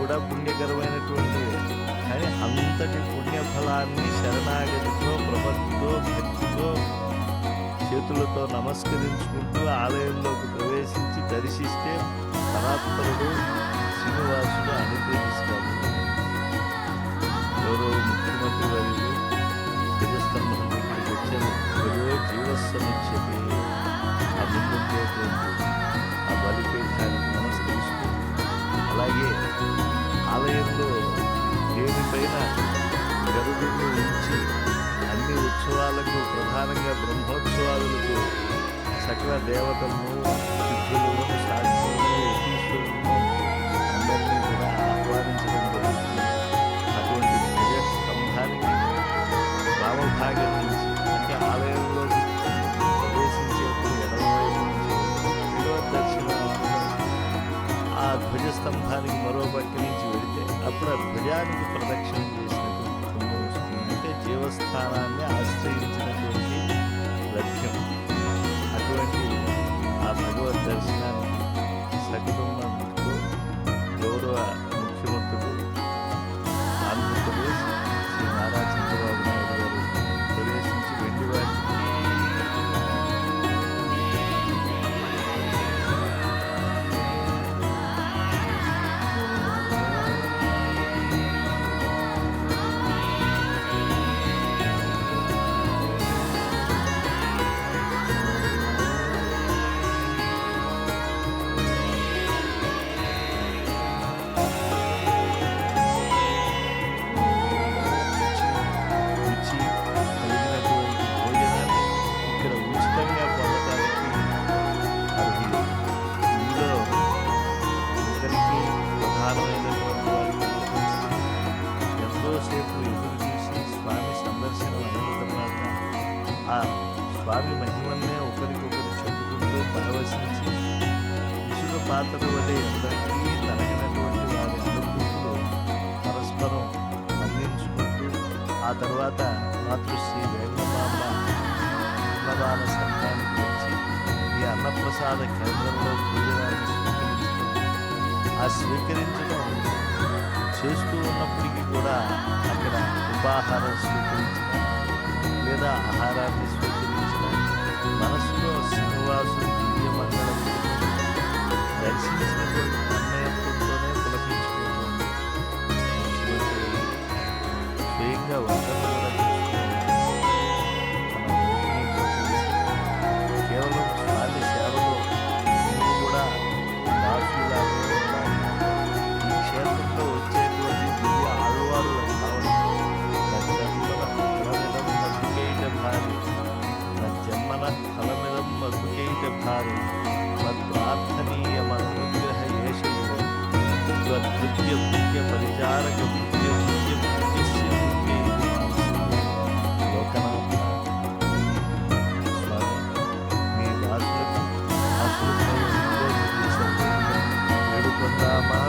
కూడా పుణ్యకరమైనటువంటివే. కానీ అంతటి పుణ్యఫలాన్ని శరణాగతితో, ప్రపత్తితో, భక్తితో, చేతులతో నమస్కరించుకుంటూ ఆలయంలోకి ప్రవేశించి దర్శిస్తే పరాత్పరుడు శ్రీనివాసుడు అనుగ్రహిస్తాడు. గౌరవ ముఖ్యమంత్రి వర్యులు ధ్వజస్తంభం దగ్గరికి వచ్చారు. గౌరవ జీవస్సముచ్యతే ఆ ముందున్నటువంటి ఆ బలిపీఠానికి నమస్కరిస్తూ, అలాగే ఆలయంలో దేనిపైన గరుడుని ఉంచి అన్ని ఉత్సవాలకు, ప్రధానంగా బ్రహ్మోత్సవాలకు సకల దేవతలను, సిద్ధులను, సాక్షులను, యతీశ్వరులను అందరినీ కూడా ఆహ్వానించడం జరుగుతుంది. అటువంటి ధ్వజస్తంభానికి వామభాగం నుంచి, అంటే ఆలయంలోకి ప్రవేశించేప్పుడు ఎడమవైపు నుంచి భగవద్ దర్శనం, ఆ ధ్వజస్తంభానికి మరో పక్క నుంచి వెళితే అప్పుడు ఆ ధ్వజానికి ప్రదక్షిణం చేసినటువంటి పుణ్యం వస్తుంది. అంటే జీవస్థానాన్ని ఆశ్రయించినటువంటి లక్ష్యం. అటువంటి ఆ భగవద్ దర్శనానికి సకుటుంబంతో గౌరవ ముఖ్యమంత్రులు ఆంధ్రప్రదేశ్ శ్రీ నారా చంద్రబాబు నాయుడు గారు ప్రవేశించి వెండివాటి రుచి కలిగినటువంటి భోజనాన్ని ఇక్కడ ఉచితంగా పొందడానికి అర్హులు. ఇందులో ఒకరికి ప్రధానమైనటువంటి వారికి ఎంతోసేపు ఎదురు చూసి స్వామి సందర్శనం అయిన తర్వాత ఆ స్వామి మహిమన్నే ఒకరికొకరు చెప్పుకుంటూ పరవశించి ఇసుక పాత్ర వలె అందరికీ తరగినటువంటి వారి అనుభూతులు పరస్పరం అందించుకుంటూ ఆ తర్వాత మాతృశ్రీ వేంగమాంబ అన్నదాన సంఘానికి వచ్చి ఈ అన్నప్రసాద కేంద్రంలో భోజనాన్ని స్వీకరించడం చేస్తూ ఉన్నప్పటికీ కూడా అక్కడ ఉపాహారం స్వీకరించిన లేదా ఆహారాన్ని స్వీకరించిన మనసులో శ్రీనివాసుడు దివ్య మంగళం దర్శించినటువంటి తన్మయత్వంతోనే పులకించుకుంటుంది. ముఖ్యమంత్రి స్వయంగా వందలు కూడా తన ఇంటితో కలిసి కేవలం స్వామి సేవలో నువ్వు కూడా దాసులాగే ఉండాలి. ఈ క్షేత్రంలో వచ్చేటువంటి దివ్య ఆళ్వారుల భావన జన్మన ఫలమిదం మధుకైట భారీ మత్ప్రార్థనీయమనుగ్రహ ఏషయో త్వద్భృత్య భృత్య పరిచారక భృత్య భృత్య భృత్యస్య భృత్య లోకనాథ. స్వామి, మీ దాసులకు వేడుకొందామా